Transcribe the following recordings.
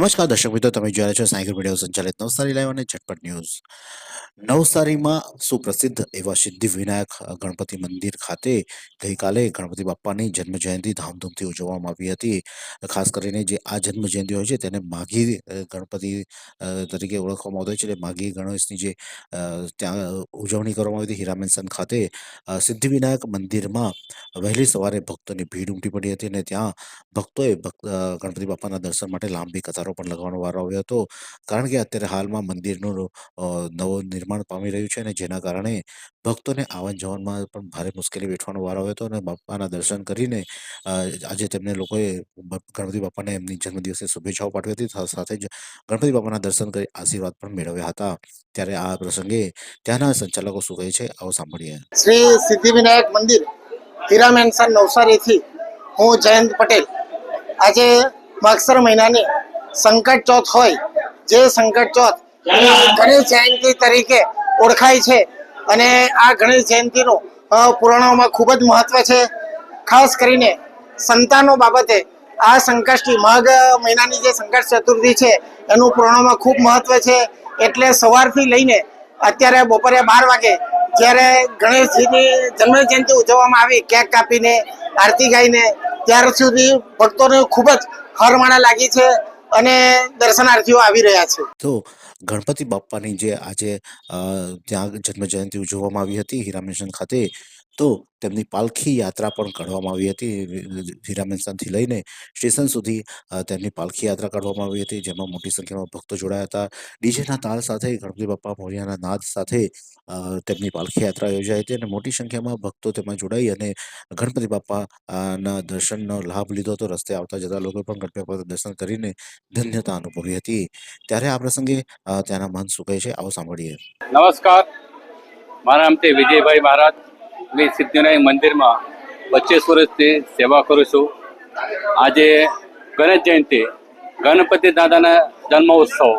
નમસ્કાર દર્શક મિત્રો, તમે જોઈ રહ્યા છો સાયકલ મીડિયા સંચાલિત નવસારી લાઈવ અને ઝટપટ ન્યૂઝ. નવસારીમાં સુપ્રસિદ્ધ એવા સિદ્ધિ વિનાયક ગણપતિ મંદિર ખાતે ગઈકાલે ગણપતિ બાપ્પાની જન્મ જયંતિ ધામધૂમથી ઉજવવામાં આવી હતી. ખાસ કરીને જે આ જન્મ જયંતિ હોય છે તેને માઘી ગણપતિ તરીકે ઓળખવામાં આવતો હોય છે. એટલે માઘી ગણેશની જે ત્યાં ઉજવણી કરવામાં આવી હતી હીરામેન્સન ખાતે સિદ્ધિવિનાયક મંદિરમાં વહેલી સવારે ભક્તોની ભીડ ઉમટી પડી હતી અને ત્યાં ભક્તોએ ગણપતિ બાપાના દર્શન માટે લાંબી કતારો પણ લગાવવાનો વારો આવ્યો હતો. કારણ કે અત્યારે હાલમાં મંદિરનું નવું નિર્માણ પામી રહ્યું છે અને જેના કારણે ભક્તોને આવન જવનમાં પણ ભારે મુશ્કેલી વેઠવાનો વારો આવ્યો હતો અને બાપાના દર્શન કરીને આજે તેમને લોકોએ ગણપતિ બાપાને એમની જન્મદિવસે શુભેચ્છાઓ પાઠવી હતી. સાથે જ ગણપતિ બાપાના દર્શન કરી આશીર્વાદ પણ મેળવ્યા હતા. ત્યારે આ પ્રસંગે ત્યાંના સંચાલકો શું કહે છે, આવો સાંભળીએ. શ્રી સિદ્ધિવિનાયક મંદિર હીરા મેન્શન નવસારીથી હું જયંત પટેલ. આજે માગસર મહિનાની સંકટ ચોથ હોય, જે સંકટ ચોથ ગણેશ જયંતિ તરીકે ઓળખાય છે અને આ ગણેશ જયંતિનું પુરાણોમાં ખૂબ જ મહત્વ છે. ખાસ કરીને સંતાનો બાબતે આ સંકષ્ટી માઘ મહિનાની જે સંકટ ચતુર્થી છે એનું પુરાણોમાં ખૂબ મહત્વ છે. એટલે સવારથી લઈને અત્યારે બપોરે 12 વાગે જ્યારે ગણેશજીની જન્મ જયંતિ ઉજવવામાં આવી, કેક કાપીને આરતી ગાઈને, ત્યાર સુધી ભક્તોને ખૂબ જ હરમાળા લાગી છે અને દર્શનાર્થીઓ આવી રહ્યા છે. તો ગણપતિ બાપ્પાની જે આજે ત્યાં જન્મ જયંતિ ઉજવવામાં આવી હતી હીરામેન્શન ખાતે, તો તેમની પાલખી યાત્રા પણ કાઢવામાં આવી હતી. હીરામેન્શનથી લઈને સ્ટેશન સુધી તેમની પાલખી યાત્રા કાઢવામાં આવી હતી, જેમાં મોટી સંખ્યામાં ભક્તો જોડાયા હતા. ડીજેના તાલ સાથે ગણપતિ બાપ્પા મોરિયાના નાદ સાથે તેમની પાલખી યાત્રા યોજાઈ હતી અને મોટી સંખ્યામાં ભક્તો તેમાં જોડાઈ અને ગણપતિ બાપ્પા ના દર્શનનો લાભ લીધો હતો. રસ્તે આવતા જતા લોકો પણ ગણપતિ બાપ્પાના દર્શન કરીને ધન્યતા અનુભવી હતી. ત્યારે આ પ્રસંગે ત્યાંના મહંત શું કહે છે, આવો સાંભળીએ. નમસ્કાર, મારા નામ છે વિજયભાઈ મહારાજ. મેં સિદ્ધિવિનાયક મંદિરમાં 25 વર્ષથી સેવા કરું છું. આજે ગણેશ જયંતિ, ગણપતિ દાદાના જન્મોત્સવ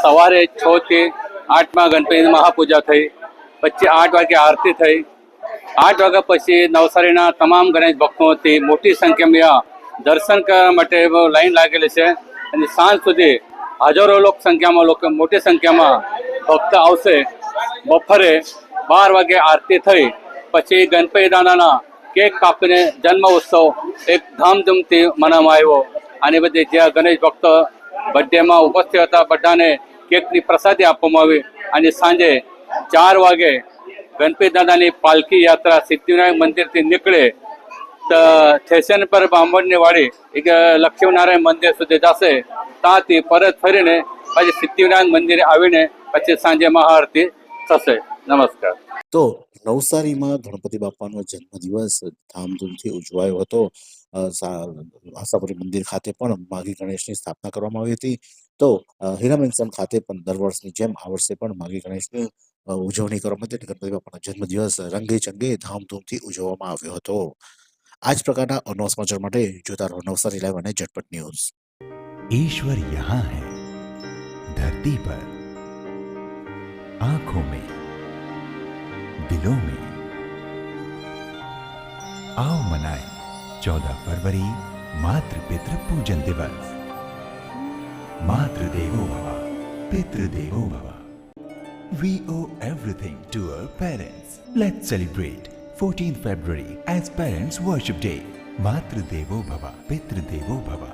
સવારે 6 થી 8માં ગણપતિની મહાપૂજા થઈ, પછી 8 વાગે આરતી થઈ. 8 વાગ્યા પછી નવસારીના તમામ ગણેશ ભક્તોથી મોટી સંખ્યામાં દર્શન કરવા માટે લાઈન લાગેલી છે અને સાંજ સુધી હજારો લોકો મોટી સંખ્યામાં ભક્ત આવશે. બપોરે 12 વાગે આરતી થઈ, પછી ગણપતિ દાદાના કેક કાપીને જન્મ ઉત્સવ એક ધામધૂમથી મનાવવામાં આવ્યો. અને બધી જ્યાં ગણેશ ભક્તો બર્થડેમાં ઉપસ્થિત હતા બધાને કેકની પ્રસાદી આપવામાં આવી. અને સાંજે 4 વાગે ગણપતિ દાદાની પાલખી યાત્રા સિદ્ધિવિનાયક મંદિરથી નીકળે તો સ્ટેશન પર બામણની વાડી એક લક્ષ્મીનારાયણ મંદિર સુધી જશે. ત્યાંથી પરત ફરીને પછી સિદ્ધિવિનાયક મંદિરે આવીને પછી સાંજે મહાઆરતી થશે. નમસ્કાર. તો નવસારીમાં ગણપતિ બાપાનો જન્મદિવસ ધામધૂમથી ઉજવાયો હતો. આશાપુરી મંદિર ખાતે પણ માઘી ગણેશની સ્થાપના કરવામાં આવી હતી. તો હીરામેન્શન ખાતે પણ દર વર્ષની જેમ આ વર્ષે પણ માઘી ગણેશની ઉજવણી કરવામાં આવી હતી. ગણપતિ બાપાનો જન્મદિવસ રંગે ચંગે ધામધૂમથી ઉજવવામાં આવ્યો હતો. આ જ પ્રકારના અનોખા સમાચાર માટે જોતા રહો નવસારી લાઈવ અને ઝટપટ ન્યૂઝ. ईश्वर यहाँ है धरती पर, आंखों में, दिलों में। आओ मनाएं 14 फरवरी मातृ पितृ पूजन दिवस। मातृ देवो भव, पितृ देवो भव. We owe everything to our parents. Let's celebrate 14th February as Parents Worship Day. मातृ देवो भव, पितृ देवो भव.